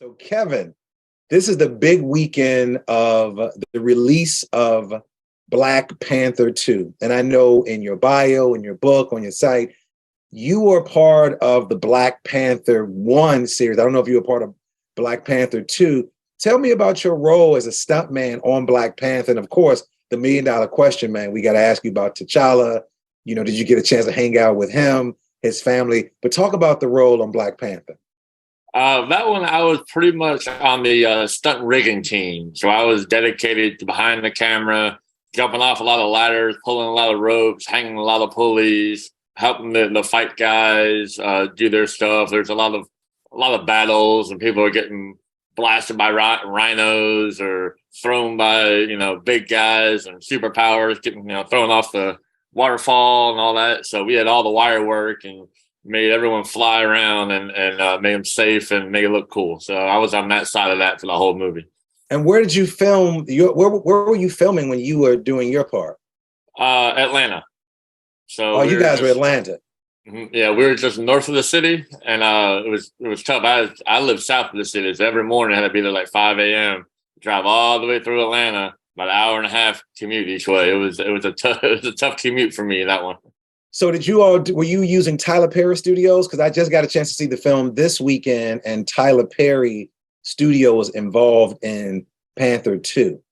So, Kevin, this is the big weekend of the release of Black Panther 2. And I know in your bio, in your book, on your site, you were part of the Black Panther 1 series. I don't know if you were part of Black Panther 2. Tell me about your role as a stuntman on Black Panther. And of course, the $1 million question, man, we got to ask you about T'Challa. You know, did you get a chance to hang out with him, his family? But talk about the role on Black Panther. That one, I was pretty much on the stunt rigging team. So I was dedicated to behind the camera, jumping off a lot of ladders, pulling a lot of ropes, hanging a lot of pulleys, helping the fight guys do their stuff. There's a lot of battles, and people are getting blasted by rhinos or thrown by big guys and superpowers, getting thrown off the waterfall and all that. So we had all the wire work and made everyone fly around and made them safe and make it look cool. So I was on that side of that for the whole movie. And where did you film? Where were you filming when you were doing your part? Atlanta. So you guys were Atlanta. Yeah, we were just north of the city, and it was tough. I lived south of the city, so every morning I had to be there like 5 a.m. Drive all the way through Atlanta, about an hour and a half commute each way. It was a tough commute for me, that one. So were you using Tyler Perry Studios? Because I just got a chance to see the film this weekend, and Tyler Perry Studio was involved in Panther 2.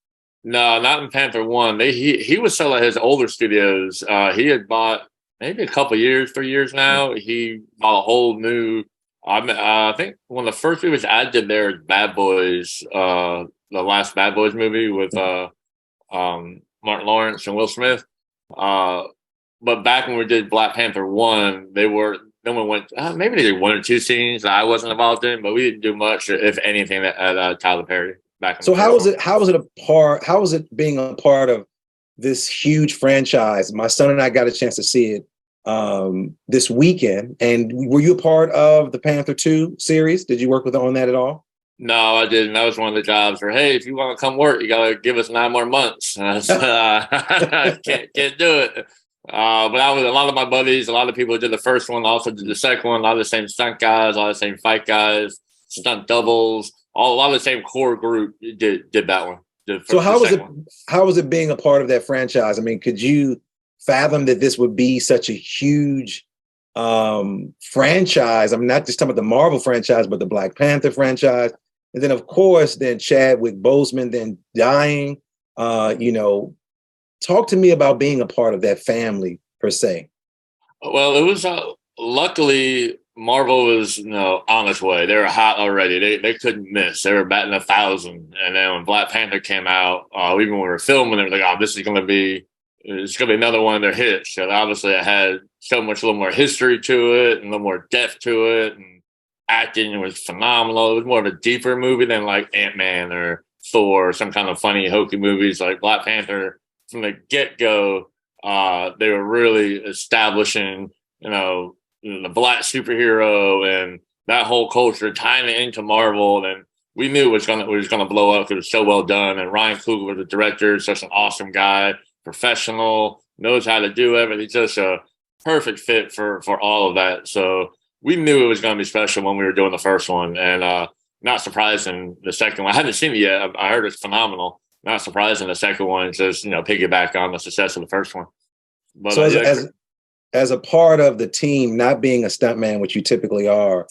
No, not in Panther 1. He was selling his older studios. He had bought maybe a couple years, 3 years now. He bought a whole new, I think one of the first movies I did there is Bad Boys, the last Bad Boys movie with Martin Lawrence and Will Smith. But back when we did Black Panther 1, maybe they did one or two scenes that I wasn't involved in, but we didn't do much, if anything, at Tyler Perry back in So how was it being a part of this huge franchise? My son and I got a chance to see it this weekend. And were you a part of the Panther 2 series? Did you work on that at all? No, I didn't. That was one of the jobs where, hey, if you want to come work, you got to give us 9 more months. Can't do it. But I was a lot of my buddies, a lot of people who did the first one, also did the second one, a lot of the same stunt guys, a lot of the same fight guys, stunt doubles, a lot of the same core group did that one. So how was it being a part of that franchise? I mean, could you fathom that this would be such a huge franchise? I mean, not just talking about the Marvel franchise, but the Black Panther franchise. And then, of course, then Chadwick Boseman then dying. Talk to me about being a part of that family, per se. Well, it was luckily Marvel was on its way. They were hot already. They couldn't miss. They were batting 1,000. And then when Black Panther came out, even when we were filming, they were like, "Oh, it's going to be another one of their hits." So obviously, it had a little more history to it and a little more depth to it, and acting was phenomenal. It was more of a deeper movie than like Ant-Man or Thor or some kind of funny hokey movies. Like Black Panther, from the get-go, they were really establishing, the Black superhero and that whole culture, tying it into Marvel. And we knew it was gonna blow up because it was so well done. And Ryan Coogler was the director, such an awesome guy, professional, knows how to do everything. He's just a perfect fit for all of that. So we knew it was going to be special when we were doing the first one. And not surprising, the second one, I haven't seen it yet. I heard it's phenomenal. Not surprising, the second one just piggyback on the success of the first one. But so as a part of the team, not being a stuntman, which you typically are,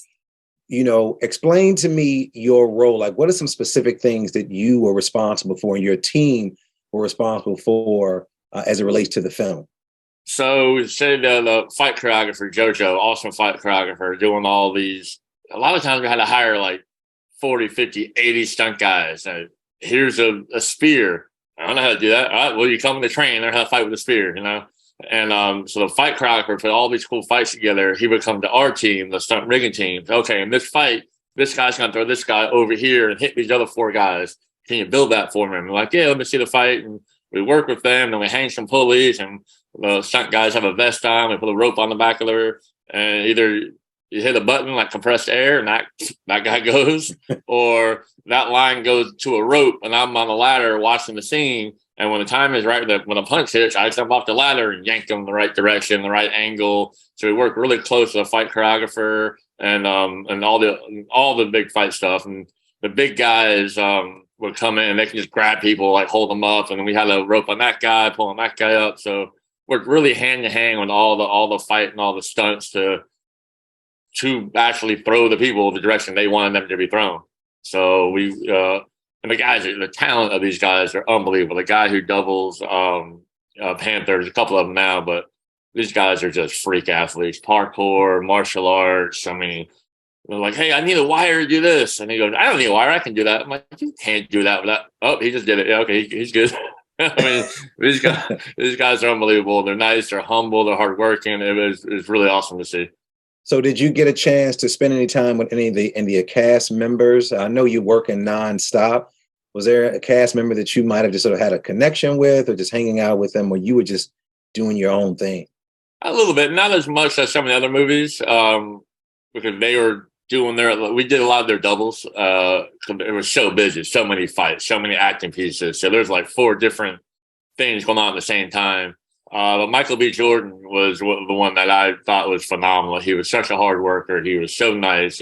explain to me your role. Like, what are some specific things that you were responsible for and your team were responsible for as it relates to the film? So say the fight choreographer, JoJo, awesome fight choreographer, doing all these. A lot of times we had to hire like 40, 50, 80 stunt guys. Here's a spear. I don't know how to do that. All right, well, you come to train, learn how to fight with a spear, And so the fight choreographer put all these cool fights together. He would come to our team, the stunt rigging team. Okay, in this fight, this guy's going to throw this guy over here and hit these other 4 guys. Can you build that for me? And we're like, yeah, let me see the fight. And we work with them, and we hang some pulleys, and the stunt guys have a vest on. We put a rope on the back of their, and either you hit a button like compressed air, and that guy goes, or that line goes to a rope, and I'm on the ladder watching the scene. And when the time is right, when the punch hits, I jump off the ladder and yank them the right direction, the right angle. So we work really close with the fight choreographer and all the big fight stuff. And the big guys would come in and they can just grab people, like hold them up, and then we had a rope on that guy, pulling that guy up. So we're really hand to hand with all the fight and all the stunts to actually throw the people the direction they wanted them to be thrown. So we and the talent of these guys are unbelievable. The guy who doubles Panther, there's a couple of them now, but these guys are just freak athletes, parkour, martial arts. I mean, they're like, hey, I need a wire to do this. And he goes, I don't need a wire. I can do that. I'm like, you can't do that without. Oh, he just did it. Yeah, okay, he's good. I mean, these guys are unbelievable. They're nice. They're humble. They're hardworking. It's really awesome to see. So did you get a chance to spend any time with any of the cast members? I know you're working nonstop. Was there a cast member that you might have just sort of had a connection with or just hanging out with them, or you were just doing your own thing? A little bit, not as much as some of the other movies, because they were doing we did a lot of their doubles. It was so busy, so many fights, so many acting pieces. So there's like 4 different things going on at the same time. But Michael B. Jordan was the one that I thought was phenomenal. He was such a hard worker. He was so nice.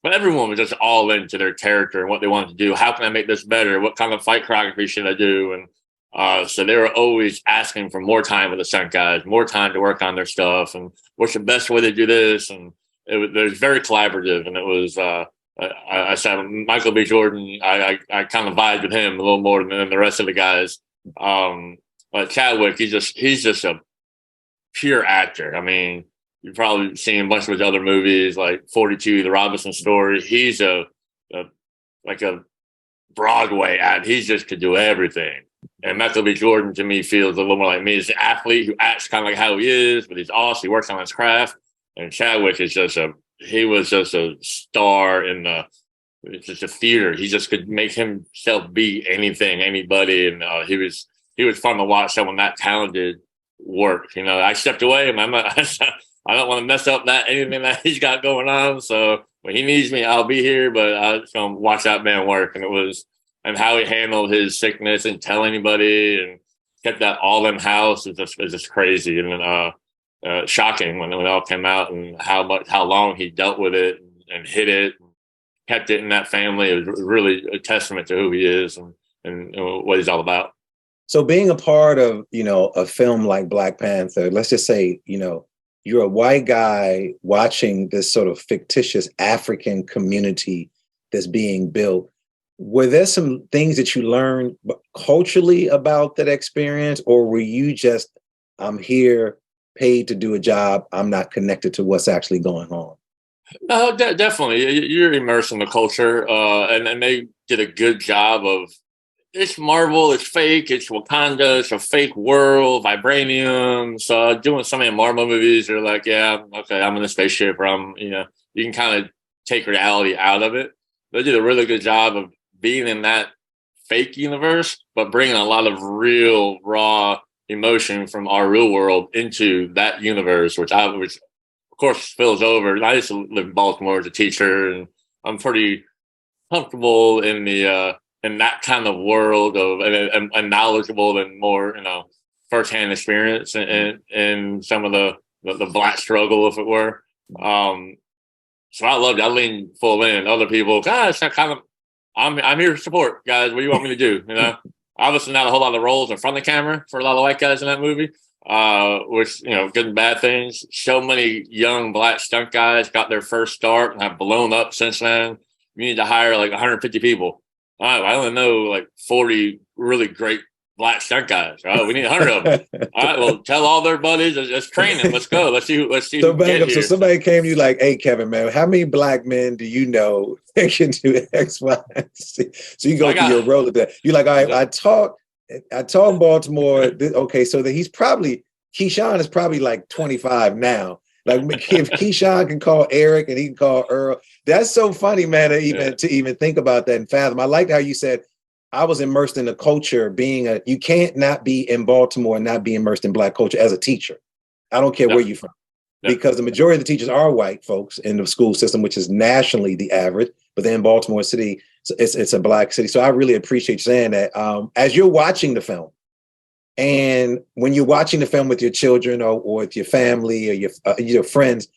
But everyone was just all into their character and what they wanted to do. How can I make this better? What kind of fight choreography should I do? And so they were always asking for more time with the stunt guys, more time to work on their stuff, and what's the best way to do this. And it was very collaborative. And it was, I said, Michael B. Jordan, I kind of vibed with him a little more than the rest of the guys. But Chadwick, he's just a pure actor. I mean, you've probably seen a bunch of his other movies like 42, The Robinson Story. He's a Broadway act. He just could do everything. And Michael B. Jordan, to me, feels a little more like me. He's an athlete who acts kind of like how he is, but he's awesome. He works on his craft. And Chadwick is he was just a star in just a theater. He just could make himself be anything, anybody. And he was fun to watch someone that talented work. You know, I stepped away. I don't want to mess up anything that he's got going on. So when he needs me, I'll be here. But I just gonna watch that man work. And how he handled his sickness and tell anybody and kept that all in house is just crazy. And shocking when it all came out and how long he dealt with it and hid it, and kept it in that family. It was really a testament to who he is and what he's all about. So being a part of, a film like Black Panther, let's just say, you're a white guy watching this sort of fictitious African community that's being built. Were there some things that you learned culturally about that experience, or were you just, I'm here, paid to do a job, I'm not connected to what's actually going on? No, definitely. You're immersed in the culture, and they did a good job of, it's Marvel, it's fake, it's Wakanda, it's a fake world, vibranium. So doing some of the Marvel movies are like, yeah, okay, I'm in a spaceship, or you can kind of take reality out of it. They did a really good job of being in that fake universe, but bringing a lot of real, raw emotion from our real world into that universe, which of course spills over. And I used to live in Baltimore as a teacher, and I'm pretty comfortable in in that kind of world of and knowledgeable and more, firsthand experience and some of the Black struggle, if it were. So I loved it. I leaned full in. Other people, gosh, I'm here to support, guys. What do you want me to do? Obviously not a whole lot of roles in front of the camera for a lot of white guys in that movie, which, good and bad things. So many young Black stunt guys got their first start and have blown up since then. You need to hire like 150 people. All right, I only know like 40 really great Black stunt guys. All right, we need 100 of them. All right, well, tell all their buddies, let's train them. Let's go. Let's see. So back up. So somebody came to you like, hey, Kevin, man, how many Black men do you know that can do X, Y, and Z? So you go through your role of that. You're like, all right, I talk Baltimore. Okay, so that Keyshawn is probably like 25 now. Like if Keyshawn can call Eric and he can call Earl, that's so funny, man, to even think about that and fathom. I liked how you said, I was immersed in the culture you can't not be in Baltimore and not be immersed in Black culture as a teacher. I don't care where you're from, because the majority of the teachers are white folks in the school system, which is nationally the average, but then Baltimore City, it's a Black city. So I really appreciate you saying that. As you're watching the film, and when you're watching the film with your children or with your family or your friends,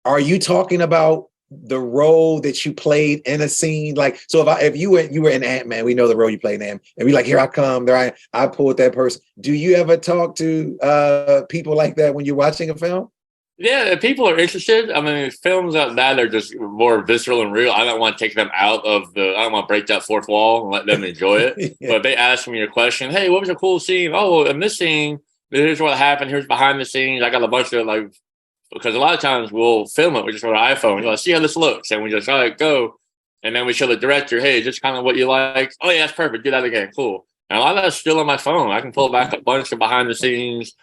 are you talking about the role that you played in a scene? Like, so if you were in Ant-Man, we know the role you played in Ant-Man, and we like, here I come, there I pulled that person. Do you ever talk to people like that when you're watching a film? Yeah, if people are interested. I mean, films like that are just more visceral and real. I don't want to take them out of I don't want to break that fourth wall and let them enjoy it. Yeah. But if they ask me a question, hey, what was a cool scene? Oh, in this scene, here's what happened. Here's behind the scenes. I got a bunch of like, because a lot of times we'll film it with just with our iPhone. You're like, see how this looks. And we just, all right, go. And then we show the director, hey, just kind of what you like. Oh, yeah, that's perfect. Do that again. Cool. And a lot of that's still on my phone. I can pull back a bunch of behind the scenes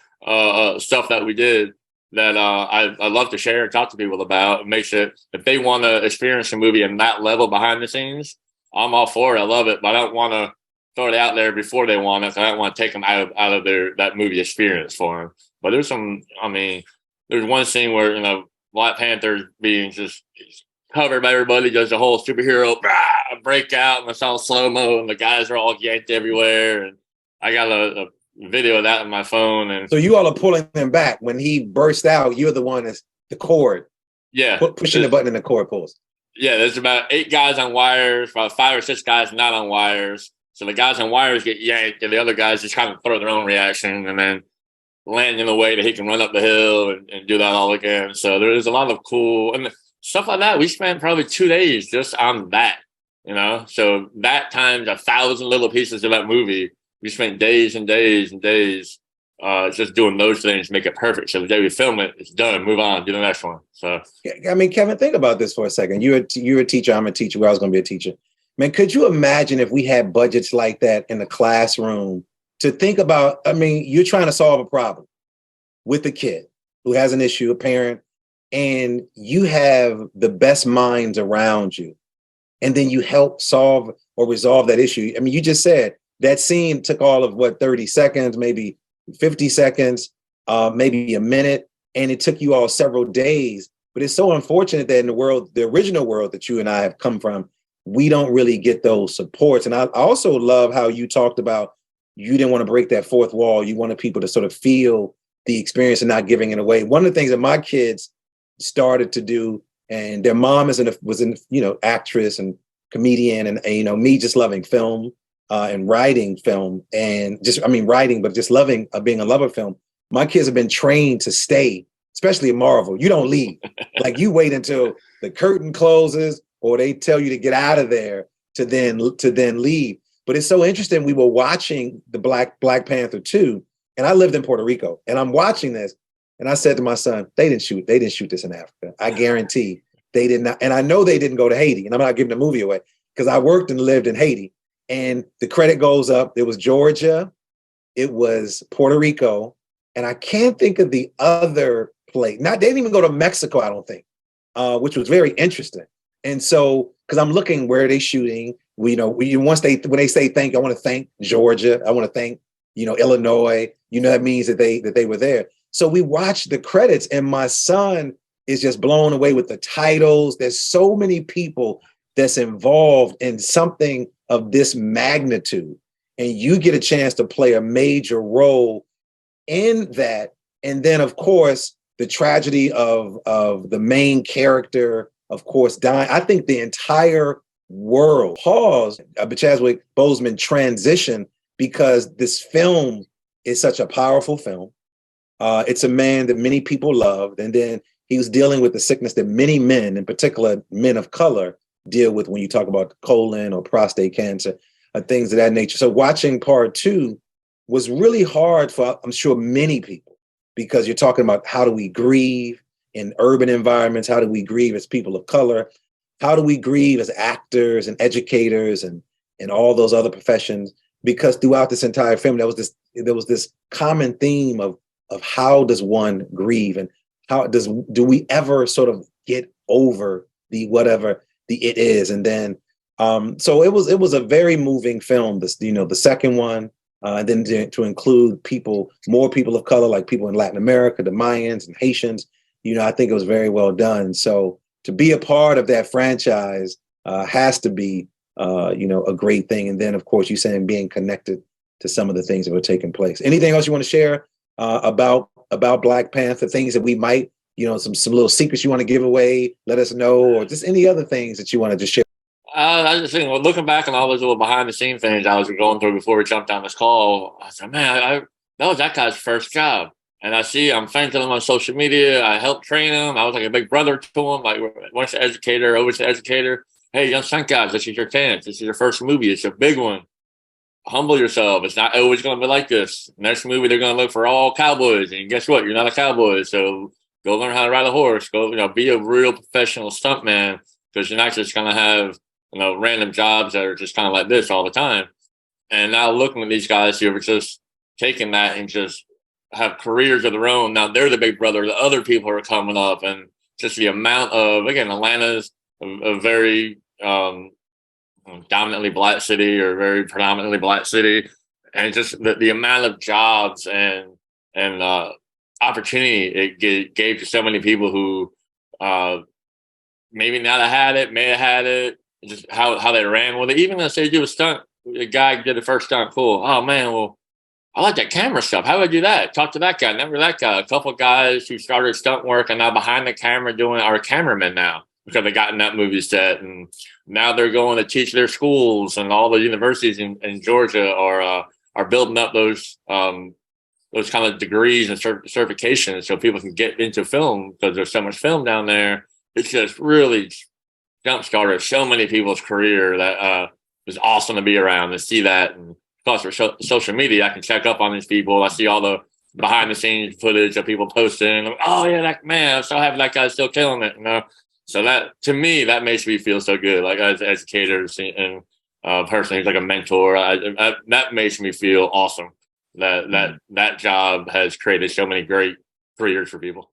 stuff that we did that I love to share and talk to people about. It makes it, if they want to experience a movie in that level behind the scenes, I'm all for it. I love it, but I don't want to throw it out there before they want it. I don't want to take them out of that movie experience for them. But there's there's one scene where, Black Panther being just covered by everybody, does the whole superhero breakout, and it's all slow-mo, and the guys are all yanked everywhere. And I got a video of that on my phone. And so you all are pulling him back. When he burst out, you're the one that's the cord. Yeah. Pushing the button and the cord pulls. Yeah, there's about 8 guys on wires, about 5 or 6 guys not on wires. So the guys on wires get yanked, and the other guys just kind of throw their own reaction and then land in a way that he can run up the hill and do that all again. So there's a lot of cool and stuff like that. We spent probably 2 days just on that, So that times 1,000 little pieces of that movie, we spent days and days and days just doing those things to make it perfect. So the day we film it, it's done. Move on, do the next one. So I mean, Kevin, think about this for a second. You're a teacher. I'm a teacher. Well, I was going to be a teacher. Man, could you imagine if we had budgets like that in the classroom to think about? I mean, you're trying to solve a problem with a kid who has an issue, a parent, and you have the best minds around you, and then you help solve or resolve that issue. I mean, you just said that scene took all of 30 seconds, maybe 50 seconds, maybe a minute, and it took you all several days. But it's so unfortunate that in the original world that you and I have come from, we don't really get those supports. And I also love how you talked about you didn't want to break that fourth wall. You wanted people to sort of feel the experience and not giving it away. One of the things that my kids started to do, and their mom was an actress and comedian, and me just loving film and writing film, and writing, but just loving being a lover of film. My kids have been trained to stay, especially in Marvel. You don't leave. Like, you wait until the curtain closes or they tell you to get out of there to then leave. But it's so interesting. We were watching the Black Panther 2, and I lived in Puerto Rico, and I'm watching this, and I said to my son, they didn't shoot this in Africa. I guarantee they did not. And I know they didn't go to Haiti, and I'm not giving the movie away because I worked and lived in Haiti. And the credit goes up. It was Georgia, it was Puerto Rico, and I can't think of the other place. They didn't even go to Mexico, I don't think, which was very interesting. And so, because I'm looking where are they shooting, when they say thank you, I want to thank Georgia, I want to thank Illinois. That means that they were there. So we watched the credits, and my son is just blown away with the titles. There's so many people that's involved in something of this magnitude, and you get a chance to play a major role in that. And then, of course, the tragedy of the main character, of course, dying. I think the entire world paused Chadwick Boseman transition, because this film is such a powerful film. It's a man that many people loved, and then he was dealing with the sickness that many men, in particular men of color, deal with when you talk about colon or prostate cancer, things of that nature. So watching part 2 was really hard for, I'm sure, many people, because you're talking about how do we grieve in urban environments? How do we grieve as people of color? How do we grieve as actors and educators and all those other professions? Because throughout this entire film, there was this common theme of how does one grieve, and do we ever sort of get over the whatever it is. And then so it was a very moving film, the second one, and then to include more people of color, like people in Latin America, the Mayans and Haitians. I think it was very well done. So to be a part of that franchise has to be a great thing. And then, of course, you saying being connected to some of the things that were taking place. Anything else you want to share about Black Panther, things that we might some little secrets you want to give away, let us know, or just any other things that you want to just share. I just think, well, looking back on all those little behind the scenes things I was going through before we jumped on this call, I said, man, that was that guy's first job. And I'm friends with him on social media. I helped train him. I was like a big brother to him, like once the educator, always the educator. Hey, young stunt guys, this is your chance. This is your first movie. It's a big one. Humble yourself. It's not always going to be like this. Next movie, they're going to look for all cowboys. And guess what? You're not a cowboy. So go learn how to ride a horse. Go, be a real professional stuntman, because you're not just going to have, random jobs that are just kind of like this all the time. And now looking at these guys who are just taking that and just have careers of their own. Now they're the big brother. The other people are coming up, and just the amount of, again, Atlanta's a very dominantly black city, or very predominantly black city, and just the amount of jobs and opportunity it gave to so many people who maybe not have had it, may have had it, just how they ran with it. Even if they do a stunt, a guy did the first stunt, cool. Oh man, well, I like that camera stuff. How would I do that? Talk to that guy. Never that guy. A couple of guys who started stunt work and now behind the camera are cameramen now, because they got in that movie set, and now they're going to teach their schools, and all the universities in Georgia are building up those kind of degrees and certifications so people can get into film, because there's so much film down there. It's just really jump started so many people's career that was awesome to be around and see that. And plus, for social media, I can check up on these people. I see all the behind the scenes footage of people posting. Like, oh yeah, that man, I'm so happy that guy's still killing it. So that, to me, that makes me feel so good. Like, as educators and a person who's like a mentor, that makes me feel awesome. That job has created so many great careers for people.